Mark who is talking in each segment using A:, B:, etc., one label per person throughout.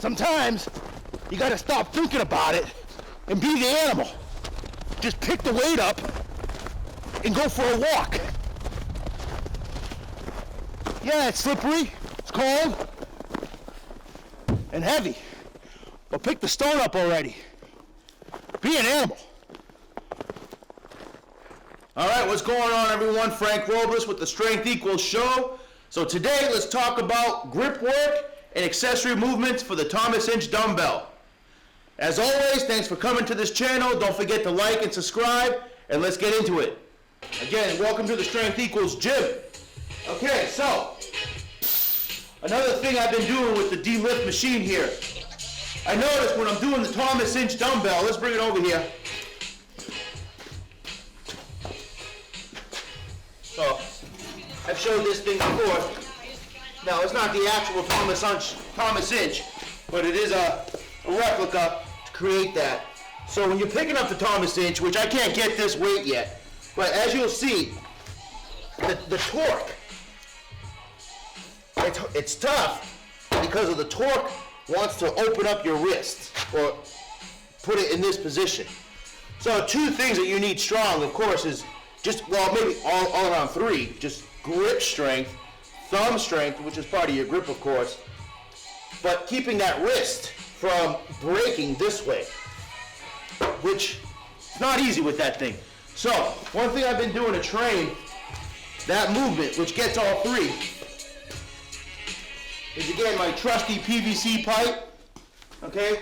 A: Sometimes you gotta stop thinking about it and be the animal. Just pick the weight up and go for a walk. Yeah, it's slippery, it's cold, and heavy. But pick the stone up already. Be an animal.
B: All right, what's going on, everyone? Frank Robles with the Strength Equals Show. So today, let's talk about grip work and accessory movements for the Thomas Inch dumbbell. As always, thanks for coming to this channel. Don't forget to like and subscribe, and let's get into it. Again, welcome to the Strength Equals Gym. Okay, so another thing I've been doing with the D-lift machine here. I noticed when I'm doing the Thomas Inch dumbbell, let's bring it over here. So, I've showed this thing before. Now, it's not the actual Thomas Inch, but it is a replica to create that. So when you're picking up the Thomas Inch, which I can't get this weight yet, but as you'll see, the torque, it's tough because of the torque wants to open up your wrist or put it in this position. So two things that you need strong, of course, is just, well, maybe all around three, just grip strength, thumb strength, which is part of your grip, of course, but keeping that wrist from breaking this way, which is not easy with that thing. So one thing I've been doing to train that movement, which gets all three, is again my trusty PVC pipe. Okay,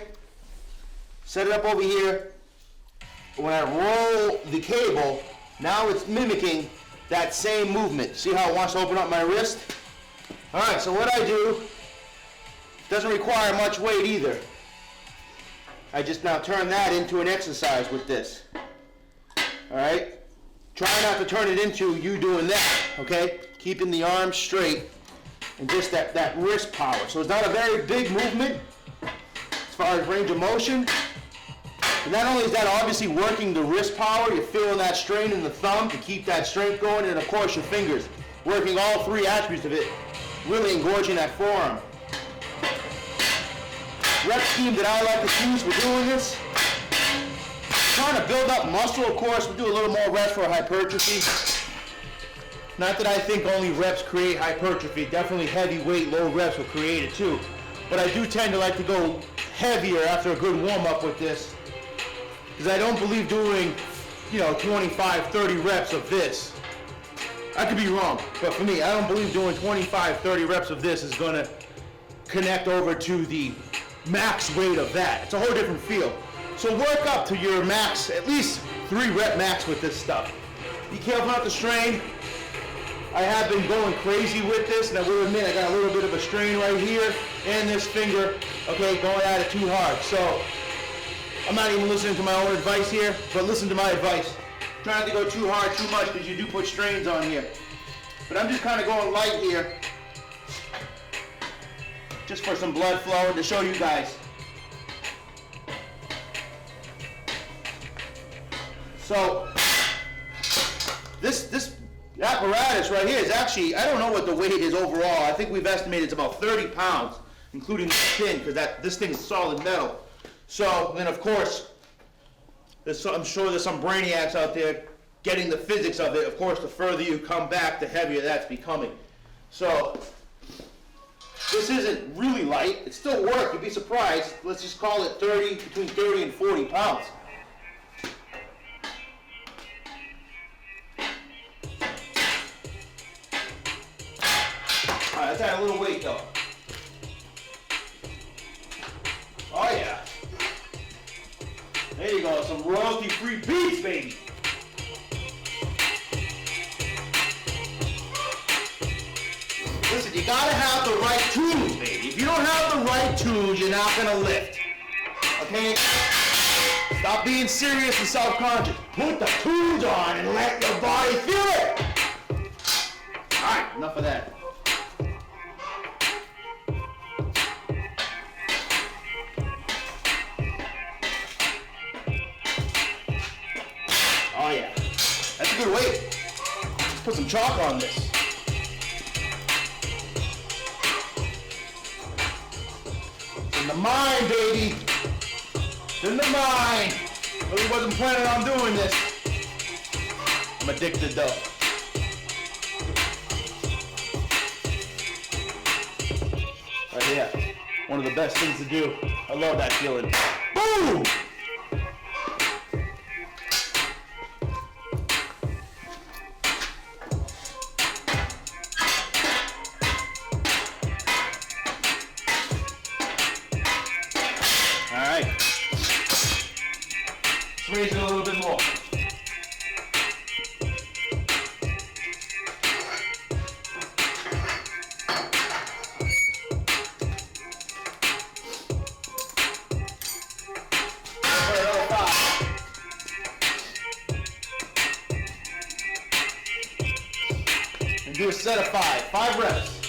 B: set it up over here. When I roll the cable, now it's mimicking that same movement. See how it wants to open up my wrist? All right, so what I do doesn't require much weight either. I just now turn that into an exercise with this. All right, try not to turn it into you doing that, okay? Keeping the arms straight and just that wrist power. So it's not a very big movement as far as range of motion. And not only is that obviously working the wrist power, you're feeling that strain in the thumb to keep that strength going, and of course your fingers, working all three attributes of it, really engorging that forearm. Rep scheme that I like to use for doing this, trying to build up muscle, of course. We do a little more reps for hypertrophy. Not that I think only reps create hypertrophy. Definitely heavy weight, low reps will create it too. But I do tend to like to go heavier after a good warm-up with this, because I don't believe doing, 25, 30 reps of this. I could be wrong, but for me, I don't believe doing 25, 30 reps of this is gonna connect over to the max weight of that. It's a whole different feel. So work up to your max, at least 3 rep max with this stuff. Be careful not to strain. I have been going crazy with this, and I will admit I got a little bit of a strain right here and this finger, okay, going at it too hard. So I'm not even listening to my own advice here, but listen to my advice. Try not to go too hard, too much, because you do put strains on here. But I'm just kind of going light here, just for some blood flow and to show you guys. So this apparatus right here is actually, I don't know what the weight is overall. I think we've estimated it's about 30 pounds, including the pin, because this thing is solid metal. So then, of course, I'm sure there's some brainiacs out there getting the physics of it. Of course, the further you come back, the heavier that's becoming. So this isn't really light. It still works. You'd be surprised. Let's just call it between 30 and 40 pounds. All right, let's add a little weight though. Oh yeah. There you go, some royalty-free beats, baby. Listen, you gotta have the right tools, baby. If you don't have the right tools, you're not gonna lift. Okay? Stop being serious and self-conscious. Put the tools on and let your body feel it. All right, enough of that. Oh yeah, that's a good weight. Let's put some chalk on this. In the mind, baby. In the mind. Really wasn't planning on doing this. I'm addicted though. Right here. One of the best things to do. I love that feeling. Boom! All right. Let's raise it a little bit more. Do a set of 5 reps.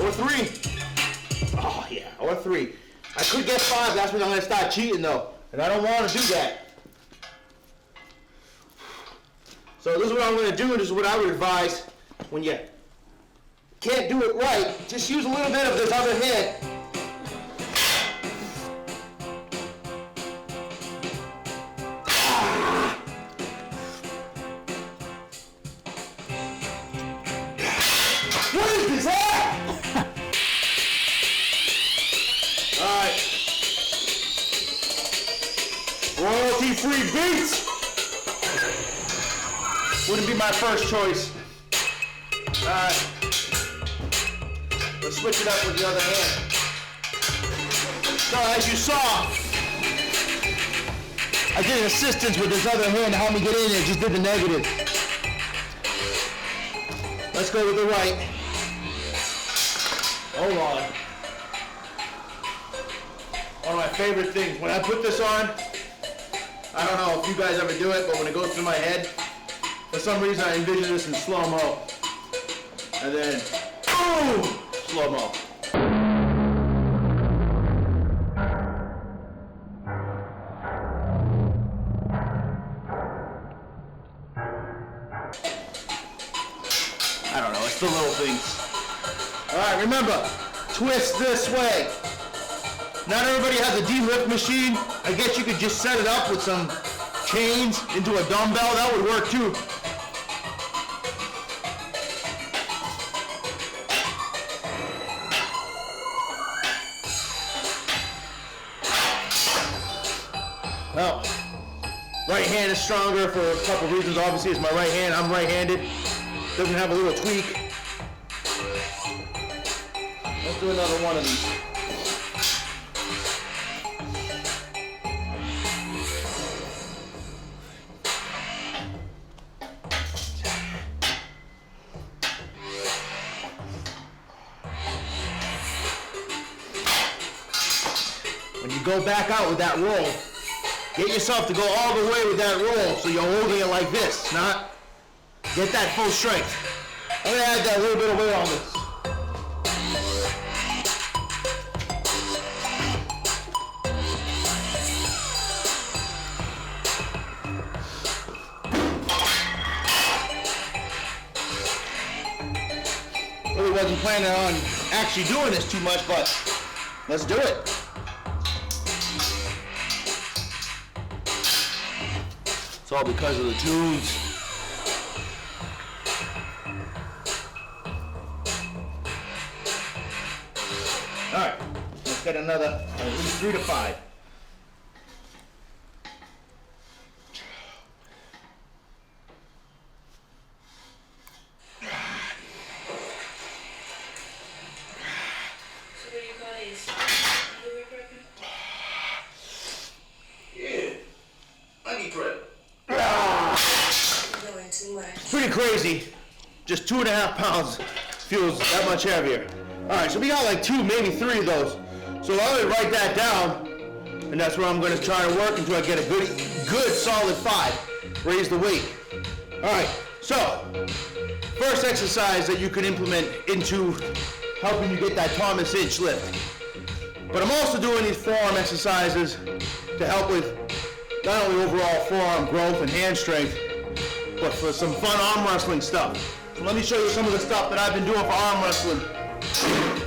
B: Or 3. Oh yeah, or 3. I could get 5, that's when I'm gonna start cheating though. And I don't wanna do that. So this is what I'm going to do, and this is what I would advise when you can't do it right. Just use a little bit of this other hand. What is this at? All right. Royalty-free beats. Wouldn't be my first choice. Alright. Let's switch it up with the other hand. So as you saw, I did an assistance with this other hand to help me get in there, just did the negative. Let's go with the right. Hold on. One of my favorite things, when I put this on, I don't know if you guys ever do it, but when it goes through my head, for some reason I envision this in slow-mo. And then, boom! Slow-mo. I don't know, it's the little things. Alright, remember, twist this way. Not everybody has a D-lift machine. I guess you could just set it up with some chains into a dumbbell. That would work too. Well, right hand is stronger for a couple reasons. Obviously, it's my right hand. I'm right-handed. Doesn't have a little tweak. Let's do another one of these. When you go back out with that roll, get yourself to go all the way with that roll so you're holding it like this, not get that full strength. I'm gonna add that little bit of weight on this. Really wasn't planning on actually doing this too much, but let's do it. It's all because of the tunes. All right, let's get another at least 3 to 5.
C: So what do you call these?
B: Yeah, I need prep.
C: You're doing too much.
B: Pretty crazy. Just 2.5 pounds feels that much heavier. All right, so we got like 2, maybe 3 of those. So I'm gonna write that down, and that's where I'm gonna try to work until I get a good solid 5. Raise the weight. All right, so first exercise that you can implement into helping you get that Thomas inch lift. But I'm also doing these forearm exercises to help with not only overall forearm growth and hand strength, but for some fun arm wrestling stuff. So let me show you some of the stuff that I've been doing for arm wrestling